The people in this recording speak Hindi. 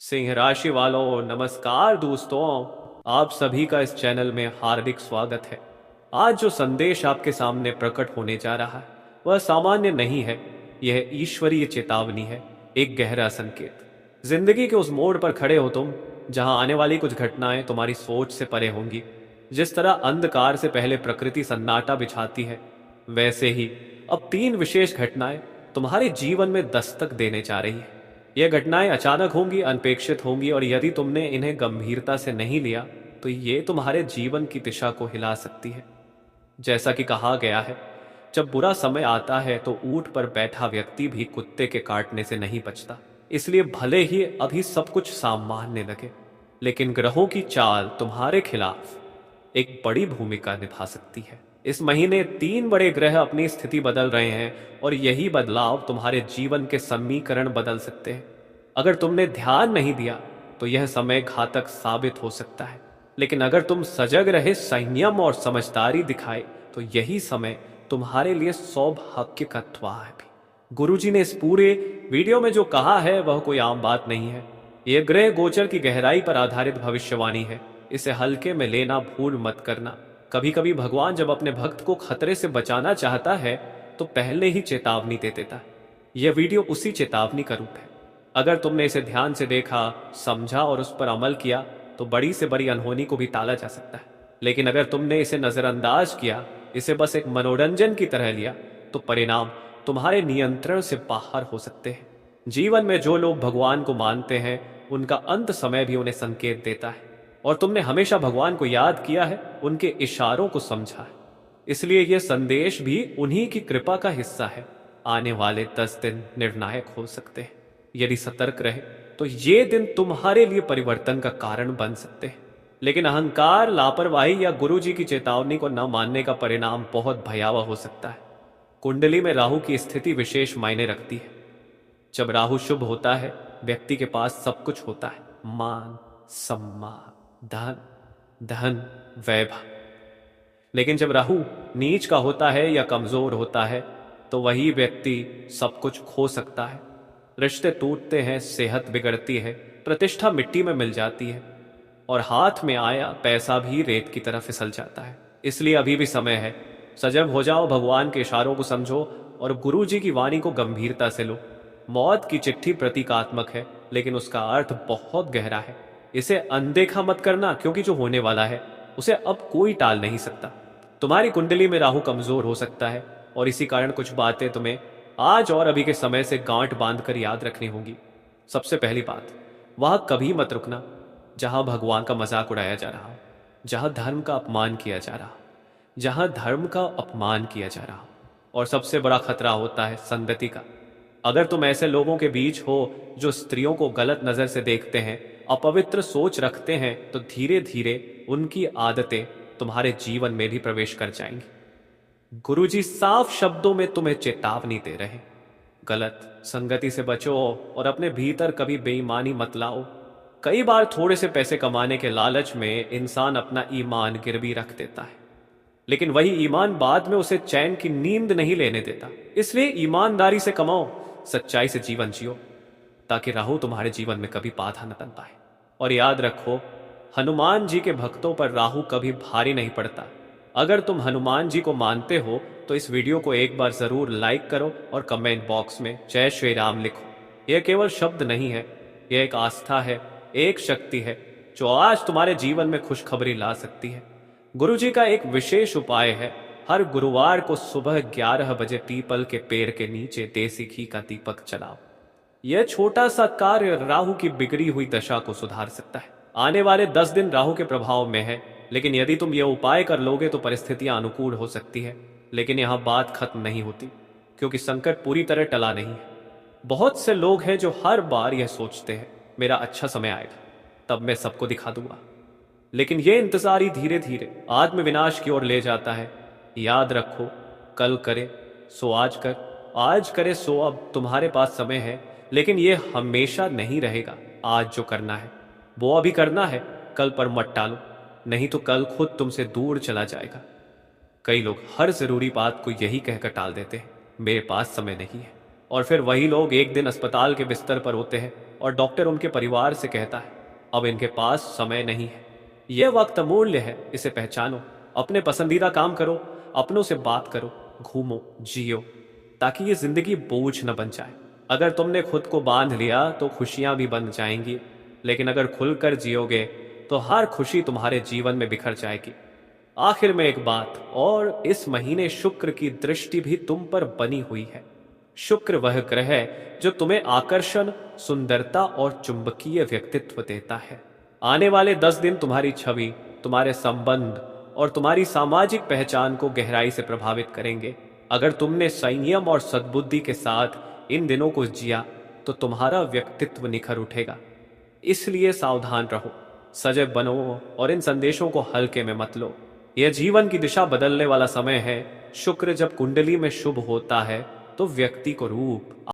सिंह राशि वालों नमस्कार दोस्तों। आप सभी का इस चैनल में हार्दिक स्वागत है। आज जो संदेश आपके सामने प्रकट होने जा रहा है वह सामान्य नहीं है। यह ईश्वरीय चेतावनी है, एक गहरा संकेत। जिंदगी के उस मोड़ पर खड़े हो तुम, जहां आने वाली कुछ घटनाएं तुम्हारी सोच से परे होंगी। जिस तरह अंधकार से पहले प्रकृति सन्नाटा बिछाती है, वैसे ही अब तीन विशेष घटनाएं तुम्हारे जीवन में दस्तक देने जा रही है। ये घटनाएं अचानक होंगी, अनपेक्षित होंगी, और यदि तुमने इन्हें गंभीरता से नहीं लिया तो ये तुम्हारे जीवन की दिशा को हिला सकती है। जैसा कि कहा गया है, जब बुरा समय आता है तो ऊंट पर बैठा व्यक्ति भी कुत्ते के काटने से नहीं बचता। इसलिए भले ही अभी सब कुछ सामान्य लगे, लेकिन ग्रहों की चाल तुम्हारे खिलाफ एक बड़ी भूमिका निभा सकती है। इस महीने तीन बड़े ग्रह अपनी स्थिति बदल रहे हैं और यही बदलाव तुम्हारे जीवन के समीकरण बदल सकते हैं। अगर तुमने ध्यान नहीं दिया तो यह समय घातक साबित हो सकता है, लेकिन अगर तुम सजग रहे, संयम और समझदारी दिखाए, तो यही समय तुम्हारे लिए सौभाग्य का द्वार है भी। गुरुजी ने इस पूरे वीडियो में जो कहा है वह कोई आम बात नहीं है। यह ग्रह गोचर की गहराई पर आधारित भविष्यवाणी है। इसे हल्के में लेना भूल मत करना। कभी कभी भगवान जब अपने भक्त को खतरे से बचाना चाहता है तो पहले ही चेतावनी दे देता है। यह वीडियो उसी चेतावनी का रूप है। अगर तुमने इसे ध्यान से देखा, समझा और उस पर अमल किया तो बड़ी से बड़ी अनहोनी को भी टाला जा सकता है। लेकिन अगर तुमने इसे नजरअंदाज किया, इसे बस एक मनोरंजन की तरह लिया, तो परिणाम तुम्हारे नियंत्रण से बाहर हो सकते हैं। जीवन में जो लोग भगवान को मानते हैं उनका अंत समय भी उन्हें संकेत देता है, और तुमने हमेशा भगवान को याद किया है, उनके इशारों को समझा है। इसलिए यह संदेश भी उन्हीं की कृपा का हिस्सा है। आने वाले 10 दिन निर्णायक हो सकते हैं। यदि सतर्क रहे तो ये दिन तुम्हारे लिए परिवर्तन का कारण बन सकते हैं। लेकिन अहंकार, लापरवाही या गुरु जी की चेतावनी को न मानने का परिणाम बहुत भयावह हो सकता है। कुंडली में राहु की स्थिति विशेष मायने रखती है। जब राहु शुभ होता है, व्यक्ति के पास सब कुछ होता है, मान, सम्मान, धन, धन, वैभव। लेकिन जब राहु नीच का होता है या कमजोर होता है तो वही व्यक्ति सब कुछ खो सकता है। रिश्ते टूटते हैं, सेहत बिगड़ती है, प्रतिष्ठा मिट्टी में मिल जाती है, और हाथ में आया पैसा भी रेत की तरह फिसल जाता है। इसलिए अभी भी समय है। सजग हो जाओ, भगवान के इशारों को समझो और गुरु जी की वाणी को गंभीरता से लो। मौत की चिट्ठी प्रतीकात्मक है, लेकिन उसका अर्थ बहुत गहरा है। इसे अनदेखा मत करना, क्योंकि जो होने वाला है उसे अब कोई टाल नहीं सकता। तुम्हारी कुंडली में राहु कमजोर हो सकता है, और इसी कारण कुछ बातें तुम्हें आज और अभी के समय से गांठ बांधकर याद रखनी होगी। सबसे पहली बात, वहां कभी मत रुकना जहां भगवान का मजाक उड़ाया जा रहा हो, जहां धर्म का अपमान किया जा रहा हो, जहां धर्म का अपमान किया जा रहा हो। और सबसे बड़ा खतरा होता है संगति का। अगर तुम ऐसे लोगों के बीच हो जो स्त्रियों को गलत नजर से देखते हैं, अपवित्र सोच रखते हैं, तो धीरे धीरे उनकी आदतें तुम्हारे जीवन में भी प्रवेश कर जाएंगी। गुरुजी साफ शब्दों में तुम्हें चेतावनी दे रहे हैं, गलत संगति से बचो और अपने भीतर कभी बेईमानी मत लाओ। कई बार थोड़े से पैसे कमाने के लालच में इंसान अपना ईमान गिरवी रख देता है, लेकिन वही ईमान बाद में उसे चैन की नींद नहीं लेने देता। इसलिए ईमानदारी से कमाओ, सच्चाई से जीवन जियो, ताकि राहु तुम्हारे जीवन में कभी बाधा न बन पाए। और याद रखो, हनुमान जी के भक्तों पर राहु कभी भारी नहीं पड़ता। अगर तुम हनुमान जी को मानते हो तो इस वीडियो को एक बार जरूर लाइक करो और कमेंट बॉक्स में जय श्री राम लिखो। यह केवल शब्द नहीं है, यह एक आस्था है, एक शक्ति है जो आज तुम्हारे जीवन में खुशखबरी ला सकती है। गुरु जी का एक विशेष उपाय है, हर गुरुवार को सुबह 11 बजे पीपल के पेड़ के नीचे देसी घी का दीपक जलाओ। यह छोटा सा कार्य राहु की बिगड़ी हुई दशा को सुधार सकता है। आने वाले 10 दिन राहु के प्रभाव में है, लेकिन यदि तुम यह उपाय कर लोगे तो परिस्थितियां अनुकूल हो सकती है। लेकिन यहां बात खत्म नहीं होती, क्योंकि संकट पूरी तरह टला नहीं है। बहुत से लोग हैं जो हर बार यह सोचते हैं, मेरा अच्छा समय आएगा तब मैं सबको दिखा दूंगा, लेकिन यह इंतजार ही धीरे धीरे आत्मविनाश की ओर ले जाता है। याद रखो, कल करे सो आज कर, आज करे सो अब। तुम्हारे पास समय है, लेकिन यह हमेशा नहीं रहेगा। आज जो करना है वो अभी करना है, कल पर मत टालो, नहीं तो कल खुद तुमसे दूर चला जाएगा। कई लोग हर जरूरी बात को यही कहकर टाल देते हैं, मेरे पास समय नहीं है। और फिर वही लोग एक दिन अस्पताल के बिस्तर पर होते हैं और डॉक्टर उनके परिवार से कहता है अब इनके पास समय नहीं है। यह वक्त अमूल्य है, इसे पहचानो। अपने पसंदीदा काम करो, अपनों से बात करो, घूमो, जियो, ताकि ये जिंदगी बोझ न बन जाए। अगर तुमने खुद को बांध लिया तो खुशियां भी बन जाएंगी, लेकिन अगर खुलकर जियोगे तो हर खुशी तुम्हारे जीवन में बिखर जाएगी। आखिर में एक बात और, इस महीने शुक्र की दृष्टि भी तुम पर बनी हुई है। शुक्र वह ग्रह है जो तुम्हें आकर्षण, सुंदरता और चुंबकीय व्यक्तित्व देता है। आने वाले 10 दिन तुम्हारी छवि, तुम्हारे संबंध और तुम्हारी सामाजिक पहचान को गहराई से प्रभावित करेंगे। अगर तुमने संयम और सद्बुद्धि के साथ इन दिनों को जिया तो तुम्हारा व्यक्तित्व निखर उठेगा। इसलिए सावधान रहो, सजग बनो और इन संदेशों को हल्के में मत लो। यह जीवन की दिशा बदलने वाला समय है। शुक्र जब कुंडली में शुभ होता है तो व्यक्ति को रूप,